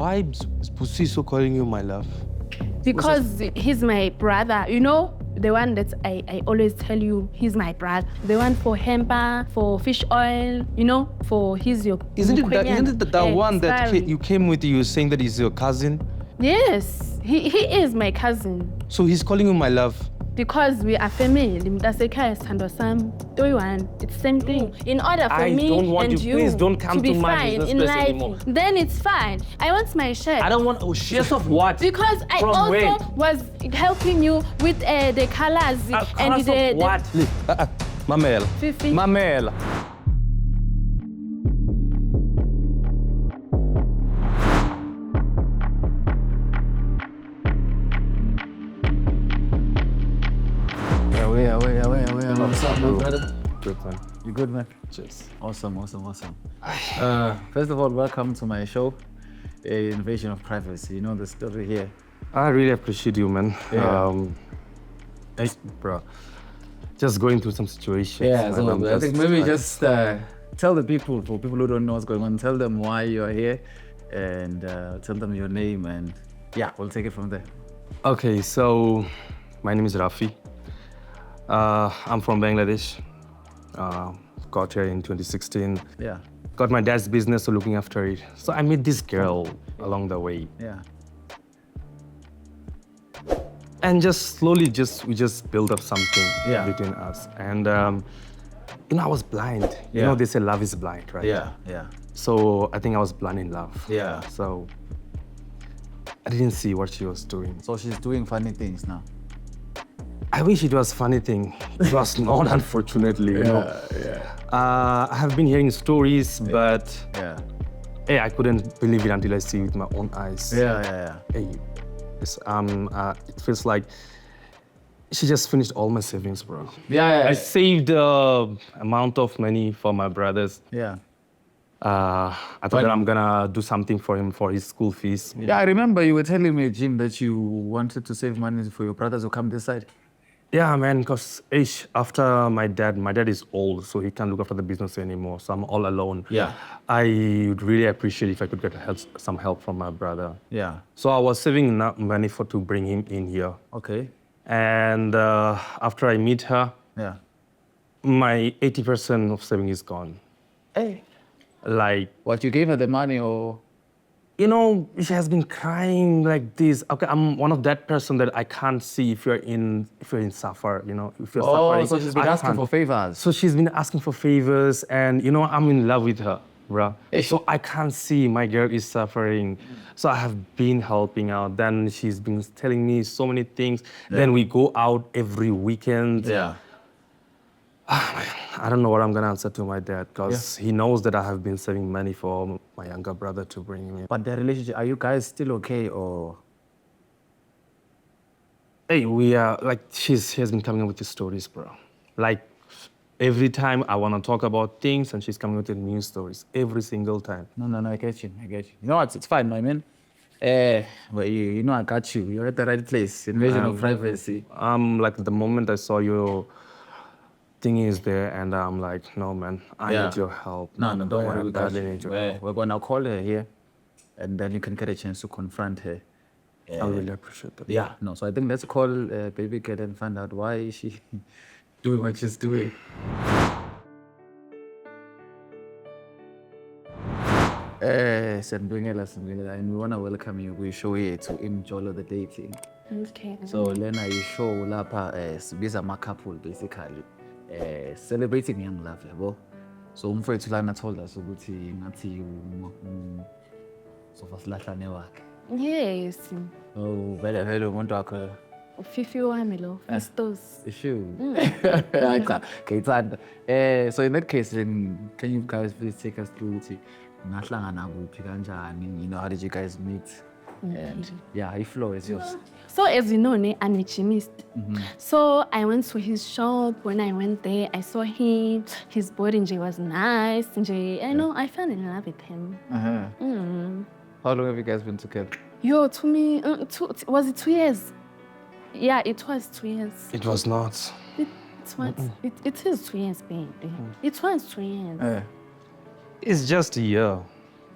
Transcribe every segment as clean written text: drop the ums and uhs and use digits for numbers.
why is Busiso calling you my love? Because he's my brother, you know? The one that I always tell you, he's my brother. The one for hemper, for fish oil, you know, for Isn't it that one that you came with, you saying that he's your cousin? Yes, he is my cousin. So he's calling you my love? Because we are family. It's the same thing. In order for me and you please don't come to be my fine in life, anymore. then it's fine. I want my share. I don't want shares of what? Because I also was helping you with the colors and the what? Mamel. Fifi. Mamel. What's up, my brother? Good, man. You good, man? Cheers. Awesome. First of all, welcome to my show, Invasion of Privacy. You know the story here. I really appreciate you, man. Yeah. Bro, just going through some situations. Yeah, so I think maybe just tell the people, for people who don't know what's going on, tell them why you're here and tell them your name, and yeah, we'll take it from there. Okay, so my name is Rafi. I'm from Bangladesh. Got here in 2016. Yeah. Got my dad's business, so looking after it. So I met this girl along the way. Yeah. And just slowly, we just built up something between us. And you know, I was blind. You know, they say love is blind, right? Yeah. So I think I was blind in love. Yeah. So I didn't see what she was doing. So she's doing funny things now. I wish it was funny thing. It was not, unfortunately. You know. I have been hearing stories, but hey, I couldn't believe it until I see it with my own eyes. Yeah. Hey, it feels like she just finished all my savings, bro. Yeah. I saved amount of money for my brothers. Yeah. I thought that I'm gonna do something for him for his school fees. Yeah, I remember you were telling me, Jim, that you wanted to save money for your brothers who come this side. Yeah, man, because after my dad is old, so he can't look after the business anymore, so I'm all alone. Yeah. I would really appreciate if I could get some help from my brother. Yeah. So I was saving enough money to bring him in here. Okay. And after I meet her, my 80% of saving is gone. Hey. Like... What, you gave her the money or...? You know, she has been crying like this. Okay, I'm one of that person that I can't see if you're in suffer, you know, if you're suffering. So she's been asking for favors. So she's been asking for favors, and you know, I'm in love with her, bro. So I can't see my girl is suffering. So I have been helping out. Then she's been telling me so many things. Then we go out every weekend. Yeah. I don't know what I'm gonna answer to my dad, because he knows that I have been saving money for my younger brother to bring him in. But the relationship, are you guys still okay or? Hey, we are, like, she has been coming up with the stories, bro. Like, every time I wanna talk about things and she's coming with the new stories, every single time. No, I get you. You know what, it's fine, my man. But you know I got you. You're at the right place. Invasion of privacy. Like, the moment I saw your thing is there, and I'm like, no, man, I need your help. No, don't worry, we got need your help. We're gonna call her here, and then you can get a chance to confront her. I really appreciate that. Yeah, no, so I think let's call baby girl and find out why is she doing what she's doing. And we wanna welcome you. We show here to MJOLO the dating. Okay. So Lena, you show Lapa these are my couple basically. Celebrating young love, yabo. So umfowethu lana told us ukuthi ngathi so fasilahlane wakhe. Yes. Oh, vele umuntu wakho. Fifi wami lo, Festos. Issue. So in that case, then can you guys please take us through ukuthi nahlangana kuphi kanjani? You know, how did you guys meet? And yeah, the floor is yours. So as you know, I'm a chemist. So I went to his shop. When I went there, I saw him. His body was nice. I know, I fell in love with him. How long have you guys been together? Yo, to me, was it 2 years? Yeah, it was 2 years. It was not. It is 2 years, baby. It was 2 years. It's just a year.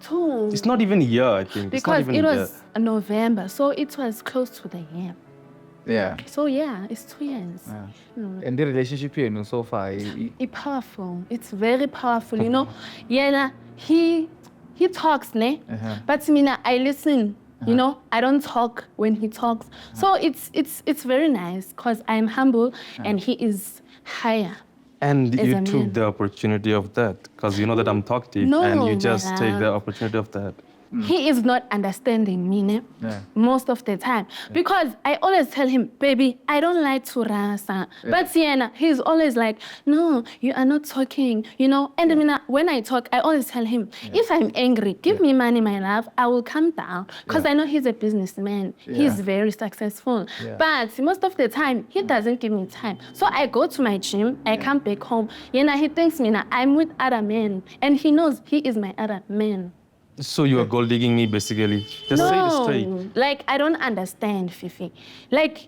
2. It's not even a year, I think. It's not Because even it a year. was November, so it was close to the year. Yeah. So yeah, it's 2 years. And the relationship here, so far, It's powerful. It's very powerful. You know, yeah, he talks, ne? But Mina, I listen. You know, I don't talk when he talks. So it's very nice because I'm humble and he is higher. And as you a took man. the opportunity of that because you know that I'm talkative No, and you my just take the love. opportunity of that. He is not understanding me Yeah. most of the time. Because I always tell him, baby, I don't like to rasa. But Sienna, he's always like, no, you are not talking, you know. And I mean, when I talk, I always tell him, if I'm angry, give me money, my love, I will calm down. Because I know he's a businessman. He's very successful. But most of the time, he doesn't give me time. So I go to my gym, I come back home. You know, he thinks, Mina, I'm with other men. And he knows he is my other man. So you are gold digging me basically. Just say it straight. Like, I don't understand, Fifi. Like,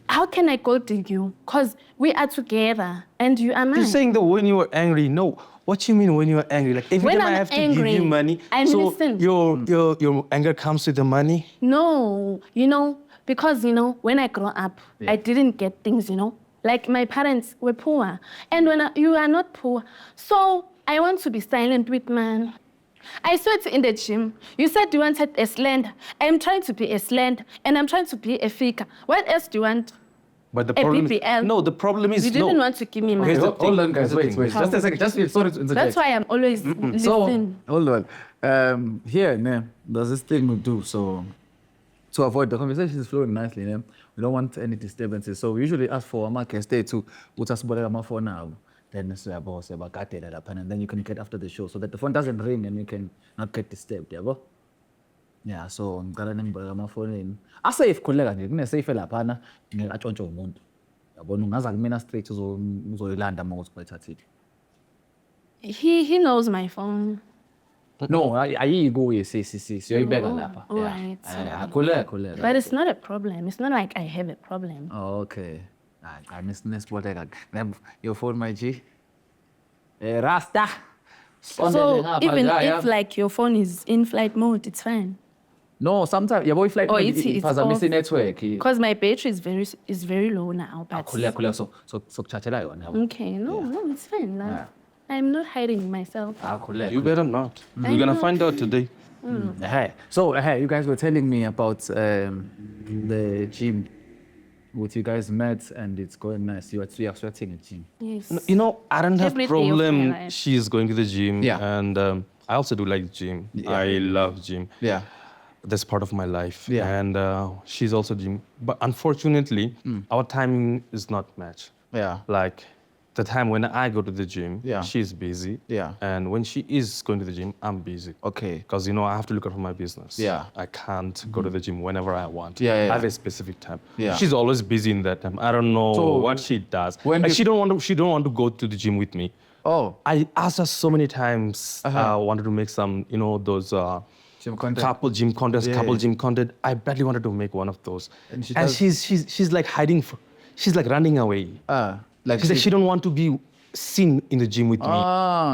how can I go to you? Because we are together and you are mine. You're saying that when you were angry. No. What you mean when you are angry? Like every When time I I'm have angry, to give you money, I'm so listening. your anger comes with the money? No, you know, because, you know, when I grow up, I didn't get things, you know. Like, my parents were poor. And when you are not poor, so I want to be silent with man. I saw it in the gym. You said you wanted a slender. I'm trying to be a slender, and I'm trying to be a fika. What else do you want? But the A problem BBL. is, no, the problem is You didn't want to give me money. Okay, hold on, guys. Wait. Here's the Just a second. Just sorry to interject. That's why I'm always listening. Hold on. Here, ne, there's this thing we do. So to avoid the conversation is flowing nicely, ne? We don't want any disturbances. So we usually ask for a market stay to put us my phone now. Then and then you can get after the show so that the phone doesn't ring and you can not get disturbed, yabo? Yeah, so ngicala ningibeka amafonini. Asafe khuleka nje, kunesafe laphana ngingakatshontsha umuntu. Yabona ungaza kumina straight uzoyilanda uma ukuthi bayithathile. He knows my phone. No, ayikuye siyoyibeka lapha. All right. Khuleka. But it's not a problem. It's not like I have a problem. Oh, okay. I nesiboteka. Your phone, my G. Rasta. So even if like your phone is in flight mode, it's fine. No, sometimes your boy flight Or mode it's iphazamisa network. Because my battery is very low now. But Khuleka so kuchargela yona. okay, no, it's fine. Like, I'm not hiding myself. Khuleka. You better not. We're gonna find out today. So you guys were telling me about the gym. With you guys met and it's going nice. You are sweating at gym. Yes. No, you know, I don't have Every day of my problem. life. She's going to the gym. Yeah. And I also do like gym. I love gym. Yeah. That's part of my life. Yeah. And she's also gym. But unfortunately, our timing is not matched. Yeah. Like the time when I go to the gym, Yeah. she's busy. Yeah. And when she is going to the gym, I'm busy. Okay. Because, you know, I have to look out for my business. Yeah. I can't go to the gym whenever I want. Yeah. I have a specific time. Yeah. She's always busy in that time. I don't know So, what she does. when Like, you- she don't want to go to the gym with me. Oh. I asked her so many times. I wanted to make some, you know, those Gym content. couple gym contests, gym content. I badly wanted to make one of those. And she And does- she's like hiding. She's like running away. Like She's like, she don't want to be seen in the gym with me.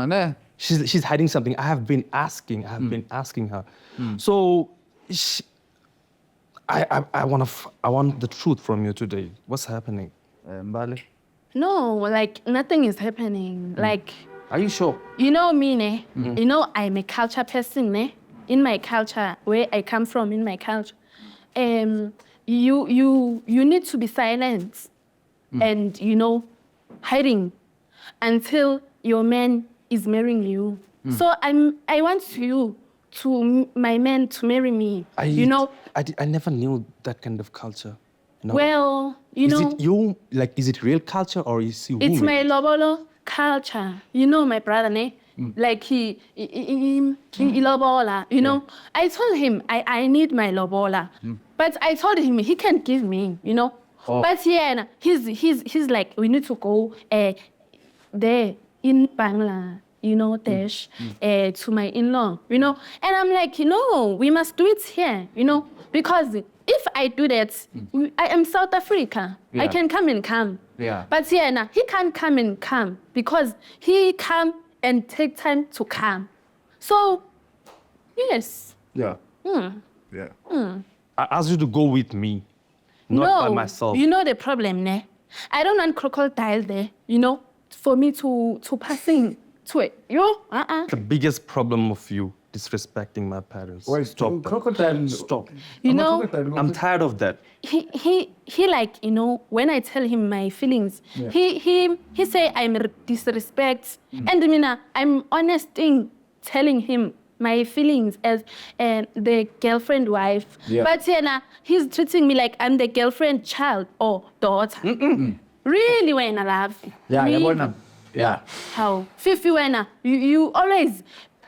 ne. She's hiding something. I have been asking her. So I want the truth from you today. What's happening? Umbali. No, like nothing is happening. Like, Are you sure? you know me, ne? You know I'm a culture person, ne? In my culture, where I come from, in my culture, you need to be silent and, you know, hiding until your man is marrying you. So I want my man to marry me. You know. I never knew that kind of culture. No. Well, you know. Is it you? Like, is it real culture or is it It's woman? my lobolo culture. You know my brother, ne? Like he lobola, you know. I told him I need my lobola. But I told him he can't give me, you know. Oh. But yeah, he's like, we need to go there in Bangla, you know, Dash, to my in-law, you know. And I'm like, no, we must do it here, you know, because if I do that, I am South Africa. Yeah. I can come and come. Yeah. But yeah, nah, he can't come and come because he come and take time to come. So Yes. Yeah. Mm. Yeah. I asked you to go with me, not by myself. You know the problem, ne? I don't want crocodile there, you know, for me to passing to it. The biggest problem of you disrespecting my parents. Wait, Stop. crocodile. Stop. You know, I'm tired of that. he like, you know, when I tell him my feelings, he say I'm disrespect. And I'm honest in telling him my feelings as the girlfriend wife. Yeah. But he's treating me like I'm the girlfriend child or daughter. Really, when I love. Yeah, really? Yeah. How? Fifi, when you always.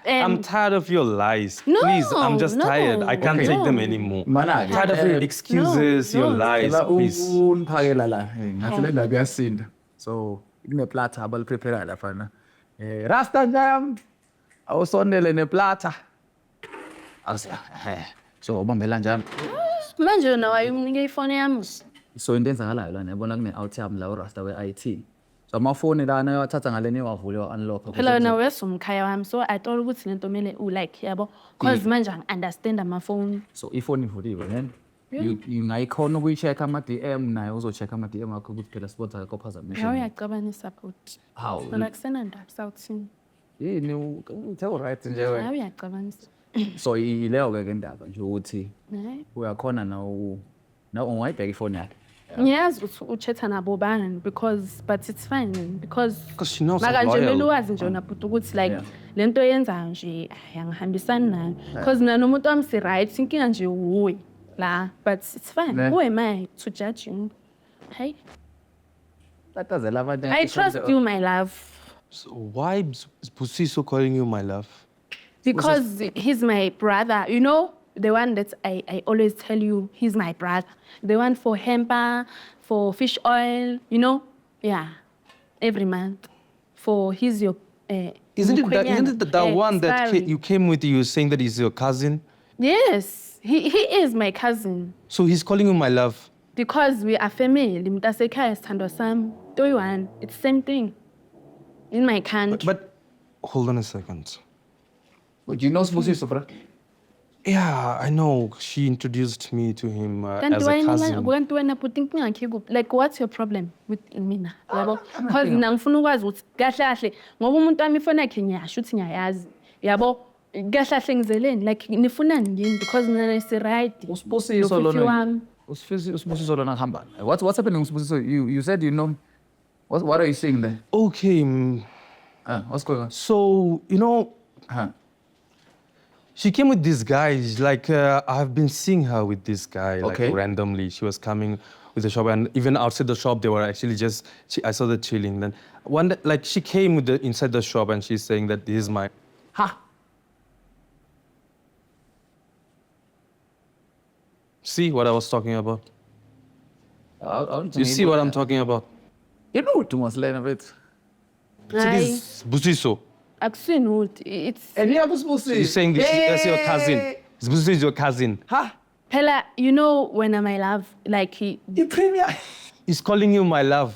I'm tired of your lies. No, Please, I'm just no. tired. I can't Okay. take them No. anymore. Mana, Tired of your excuses, your lies. Please. Unphakela la. Ngathi le ndaba iyasinda. So, kuneplata abaliprepare la fana. Rasta jam. Awusondele neplata. Awusiya. So, ubambela njani? Manje na wayumnike ifone yami. So into enzakalayo lana yabona kune-outyam la urasta we-IT. So amafoni lana uyawathatha ngaleni wavule wa-unlock. Phela wena wesumkhaya wami, so I thought ukuthi lento kumele u-like yabo. Because manje angi-understand amafoni. So ifoni ivuliwe then ungayikhona ukuyi-check ama-DM naye uzo-check ama-DM akho ukuthi phela sport akho phazamisha. Hawu uyacabana support. How? Phela kusena ndaba sawuthini. Yini uthe right nje wena. Hawu uyacabana. So ileyo-ke ndaba nje ukuthi Ne? uyakhona na ungayibheka ifoni yakhe. Ngiyazi ukuthi uchatha nabo bani but it's fine because she knows I'm manje loyal. kumele wazi nje wona but ukuthi like Yeah. lento yenzayo nje angihambisani nayo because mina nomuntu wami si right inkinga nje uwe la but it's fine. Ne? Who am I to judge you? Hey, Tatazela abantu. I trust you, my love, So why is Busiso calling you my love? because he's my brother, you know, the one that I always tell you he's my brother, the one for hamper, for fish oil, you know, yeah, every month for your Isn't it that one that expiry. you came with? You were saying that he's your cousin. Yes, he is my cousin So he's calling you my love. because we are family. Mtasekhaya sithandwa sami, toyi-one, it's the same thing in my country. But hold on a second. Do you know Sibusiso, bro? Yeah, I know. She introduced me to him Kanti as a cousin. wena putting like what's your problem with mina yabo because mina ngifuna ukwazi ukuthi kahle kahle ngoba umuntu wami ifoni yakhe ngiyasho ukuthi ngiyayazi yabo kahle kahle ngizeleni like nifunani ngini because mina si right Usibusiso lona. Usibusiso lona hamba. What's happening Usibusiso? You said you know. What are you saying there? Okay. What's going on? So, you know, Huh. she came with this guy. Like, I've been seeing her with this guy, like, Okay. randomly. She was coming with the shop, and even outside the shop, they were actually just, I saw them chilling. Then one day, like, she came with inside the shop, and she's saying that this is my... Ha. See what I was talking about? I You see what I'm talking about? You know what you must learn a bit. So this is Busiso. akusini ukuthi it's And you have Usibusiso. You're saying this, that's your cousin. Busiso is your cousin. Ha. phela you know when I'm my love like You premier. He's calling you my love.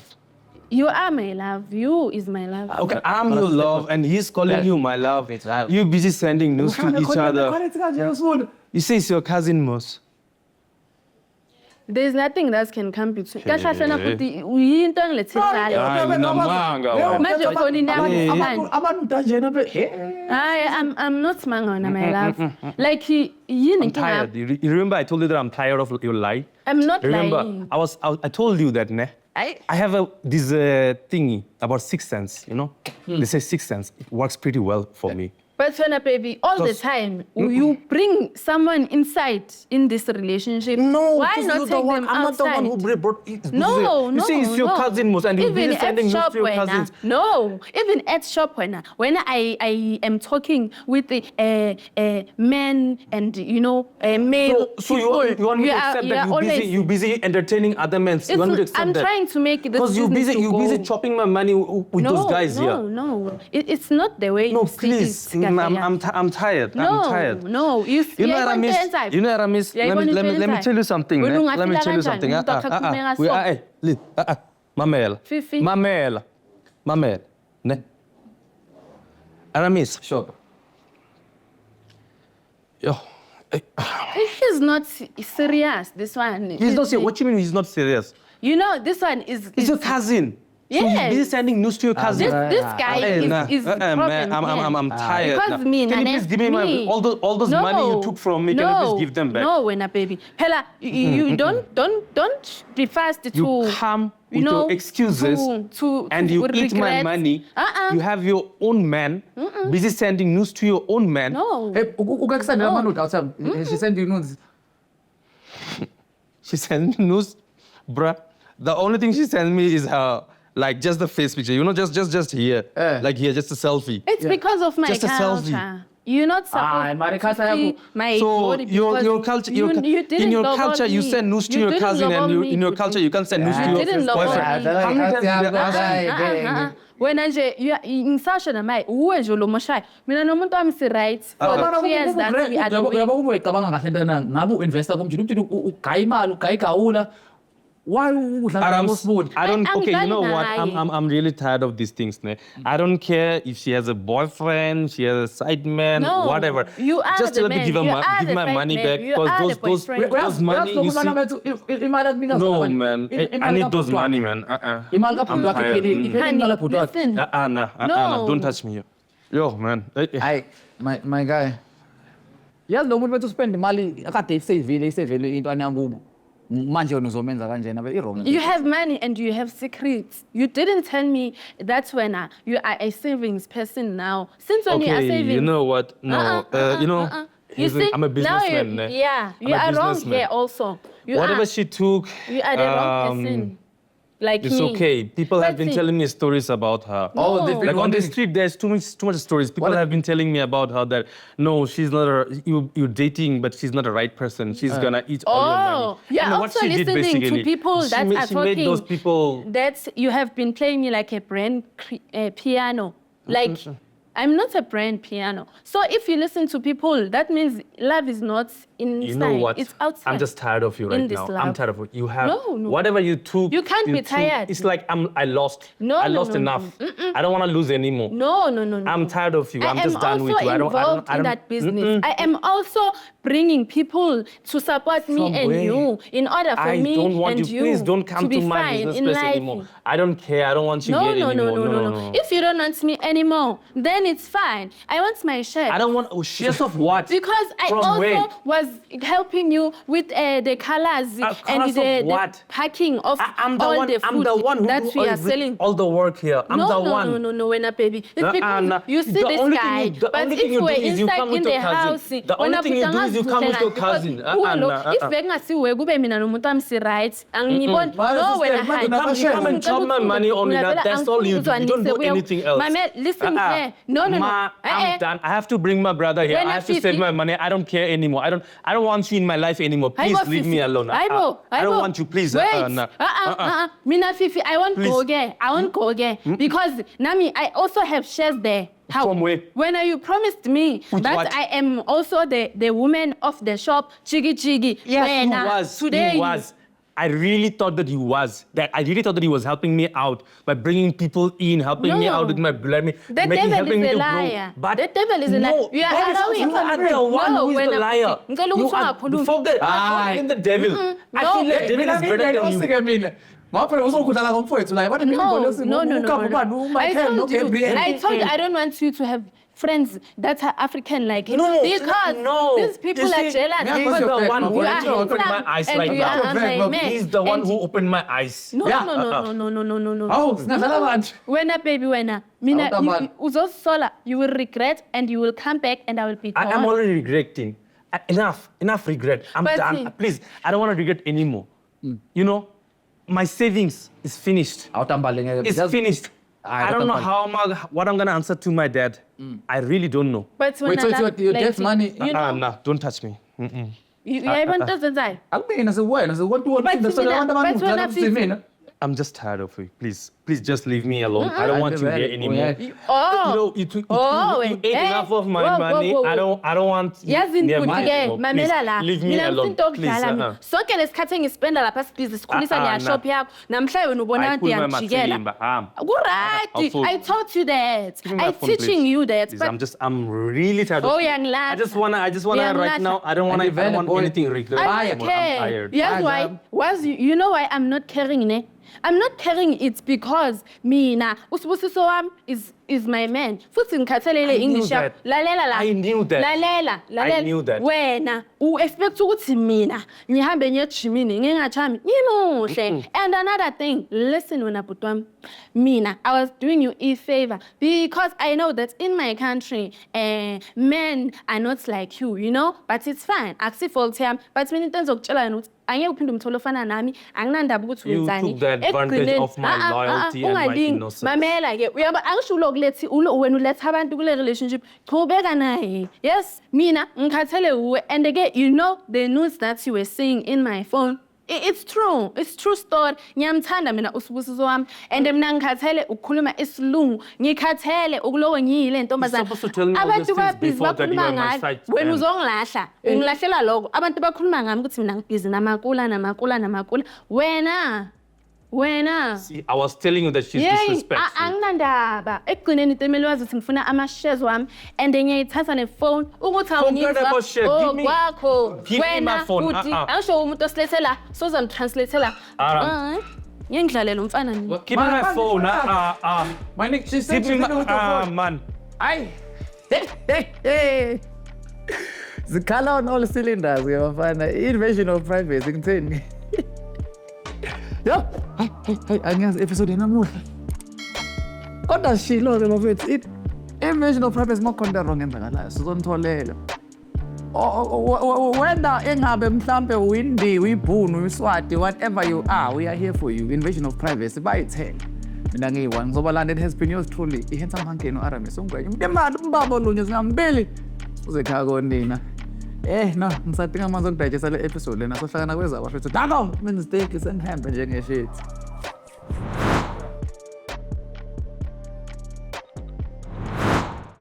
you are my love, you is my love. Okay, I'm your love, and he's calling you my love. You busy sending news to each other. You say it's your cousin, Mos. There's nothing that can come between kahle kahle na futhi uyinto engilethisayo manje ufonini yami isibani. I'm not smangona, my love. Like yini I'm tired. You remember I told you that I'm tired of your lie? I'm not Remember, lying. I told you that, ne? I have this thingy about sixth sense, you know? They say sixth sense. It works pretty well for me. But Fena baby, all the time you bring someone inside in this relationship. Why not take them I'm not the outside? one who brought it. No, You say it's your cousin, Mos, and you're even busy sending at news shop to your cousins. No, even at shop when I am talking with the men and you know male. So you want me to accept that you're busy entertaining other men? You want me to accept I'm that? trying to make this Because you're business busy, to go. chopping my money with those guys here. No, it's not the way. No, you see please. it, I'm tired. No, I'm tired. no. You know what I miss? You know what I miss? Yeah, Let me tell you something. Let me tell you something. Mamel. Fifi. Mamel. Ne? Aramis. Sure. Yo, He's not serious, this one. he's not serious. What do you mean he's not serious? You know, this one is... He's your cousin. So Yes. he's busy sending news to your cousin. This guy is the problem man, I'm here. tired. Because now. me, Can you Nane, please give me all those No, money you took from me? Can you please give them back? No, when a baby. Hella, you don't be fast to... You come with your excuses and you eat my money. You have your own man busy sending news to your own man. No. Hey, ukakisana manu outside. She send you news. She sends me news, bruh. The only thing she sends me is her, like, just the face picture. You know, just here. Like here, just a selfie. It's because of my Just a culture. selfie. You're not supposed to see my So body your culture, you didn't in your love culture, you me. send news to You your didn't cousin, love and me. in your culture, you can't send news to You your didn't love boyfriend. me. How many times When I ngisasho namaye uwe nje lo moshayi mina nomuntu wami si right for the years that we are doing. Uyabona uyicabanga kahle lentana ngabe u-investor komjini ukuthi ugaya imali ugaya igawula. Why udlala I don't. I'm Okay, you know what? lying. I'm really tired of these things. Ne? I don't care if she has a boyfriend, she has a side man, No, whatever. you are Just the let me man. give her You are give the my side money man. back You are the boyfriend. those money. You see, no man, I need those money, man. Honey, listen. Nah, don't touch me here. Yo, man. My guy. Yazi lo muntu bethu spend imali akade isevile into anyangubo. Manje unozomenza kanjena irong. You have money and you have secrets. You didn't tell me that's when you are a savings person now. Since when you are Okay, saving? you know what? No, you know, You see, I'm a businessman. now ne? yeah, you I'm a are wrong businessman. here also. Whatever she took, you are the wrong person. Like it's me. okay. People have been Let's see. telling me stories about her. Oh, they've been Like on the wondering. street, there's too much stories. People have been telling me about her that no, she's not you're dating, but she's not the right person. She's gonna eat all your money. You're And what also she did, listening to basically, people she that made, are she talking. made those people. That you have been playing me like a brand piano. Like, I'm not a brand piano. So if you listen to people, that means love is not inside. You know what? It's outside. I'm just tired of you right in this now. love. I'm tired of it. You have No. whatever you took. You can't be tired. It's like I lost. No, I no, lost no, enough. no. I don't want to lose anymore. No. I'm tired of you. I'm just done with you. I am also involved in that business. I am also bringing people to support me and you in order for me don't want and you. Please don't come to be to my fine business in place life. anymore. I don't care. I don't want you No. here anymore. No. If you don't want me anymore, then it's fine. I want my share. I don't want shares of what? Because I From also where? was helping you with the colors and colours the of what? packing of I'm the all one. the food I'm the one who that do we are all, selling. all the work here. I'm the one. No, when a baby. It's because no. you see The this only guy. thing the But only if thing you we're do is you inside come in with your the house, cousin. The only thing you do is you come with your cousin. If bekungasiwe kube mina nomuntu wami si right, angiboni. No, when I You come and chop my money only. That's all you do. You don't do anything else. Mama, listen here. No. Ma, I'm done. I have to bring my brother here. When I have to save my money. I don't care anymore. I don't want you in my life anymore. Please leave me alone. I don't want you. Please. Wait. Mina Fifi, I won't go again. I won't go again because Nami, I also have shares there. How? From where? When you promised me that what? I am also the woman of the shop, Chigi. Yes, he was. I really thought that he was. I really thought that he was helping me out by bringing people in, helping me out with my blood, the devil is a liar. But the devil is a liar. You are the one who is the liar. You are before the devil. I feel like the devil is better than you. No. I told you I don't want you to have friends that are African like him. Because these people are jealous. He's the one who opened my eyes right now. He's the one who opened my eyes. No. When Mina, you will regret and you will come back and I will be torn. I'm already regretting. Enough regret. I'm done. Please, I don't want to regret anymore. You know, my savings is finished. It's finished. I don't know what I'm gonna answer to my dad. I really don't know. But when wait, so your dad's money? Nah, don't touch me. You even doesn't die. Albina, so what? So what do you want? I'm just tired of it. Please just leave me alone. I don't want you here anymore. Oh. You ate enough of my money. I don't want you near me anymore. Please, leave me alone. Please. Sonke lesikhathi engispenda lapha sibhizi sikhulisa ngiyashop yakho. Namhla wena ubona anti yangijikela. Right. I taught you that. I'm teaching you that. Please, I'm really tired of it. I just wanna right now. I don't want anything regret. I'm tired. Yes, why? You know why I'm not carrying it? I'm not carrying it because mina usibusiso wami is my man. Futhi ngikhathalele English. Lalela la. I knew that. Lalela. I knew that. Wena expect ukuthi mina ngihambe ngiyejimini ngingachami ngimuhle. And another thing, listen wena bhuti wami. Mina I was doing you a favor because I know that in my country men are not like you, you know, but it's fine. Akusifault yami, but mina into engizokutshela yena ukuthi angeke uphinde umtholo ofana nami anginandaba ukuthi wenzani. You took the advantage of my loyalty and my innocence. Mamela ke uyaba angisho lokulethi wena uletha abantu kule relationship qhubeka naye. Yes, mina ngikhathele uwe and again you know the news that you were seeing in my phone. It's true. It's true story. Ngiyamthanda mina usibusiso wami and mina ngikhathele ukukhuluma isilungu. Ngikhathele ukulowo ngiyile ntombazana. Abantu babhizi bakhuluma ngayo. Wena uzongilahla. Ungilahlela lokho. Abantu bakhuluma ngami ukuthi mina ngibhizi namakula. Wena. See, I was telling you that she's disrespectful. Anginandaba. Ekugcineni itemeli wazi ukuthi ngifuna ama-shares wami and ngiyayithatha ne-phone ukuthi awungizwa kwakho. Give me my phone. Angisho umuntu osilethela sozamtranslathela. Ngiyangidlalela umfana nini. Give me my phone. My nigga, she said she's gonna with your phone. Man. Zikhala on all cylinders, ngiyafana. Invasion of privacy ngitheni. Yo, hey, angiyazi episode enamuhla. Kodwa shilo ke bafethu, invasion of privacy makhona wrong enzakalayo. Sizonitholela. Whether engabe mhlambe uwindi, uyibhunu, uyiSwati, whatever you are, we are here for you. Invasion of privacy bayithela. Mina ngiyi-one ngizobalanda. It has been yours truly. I-handsome hankeni ARAMIS ungwenye. Umntemali umbaba olunye zingambili. Uzekhaya konina. No, ngisadinga amanzi okudigesta le episode lena sohlakana kweza bafethu. Dako, mistake sengihambe njengeshit.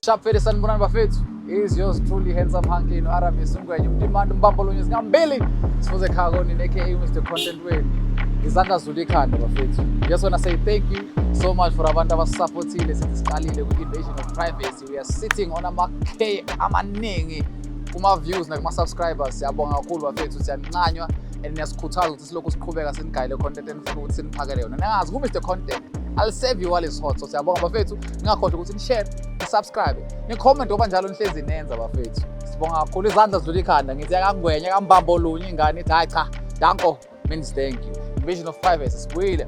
Sharp fede sanibonani bafethu. Is yours truly handsome hankeni ARAMIS ungwenye. Umntemali umbaba olunye zingambili. Sifuze khaya konina aka Mr. Content wenu. Izandla zulu ikhanda bafethu. Just wanna say thank you so much for abantu abasupportile siqalile ku-invasion of privacy. We are sitting on ama-K amaningi. Kuma-views nakuma-subscribers siyabonga kakhulu bafethu siyancanywa and niyasikhuthaza ukuthi silokhu siqhubeka sinigayele content enifuna ukuthi siniphakele yona. Nangazi ku-Mr. Content I'll save you while it's hot. So siyabonga bafethu ningakhohlwa ukuthi ni-share, ni-subscribe, ni-comment ngoba njalo nihlezi nenza bafethu. Sibonga kakhulu izandla zidlula ikhanda ngithi yakangwenya kambamba olunye ingane ithi hayi cha danko means thank you. Invasion of privacy sibuyile.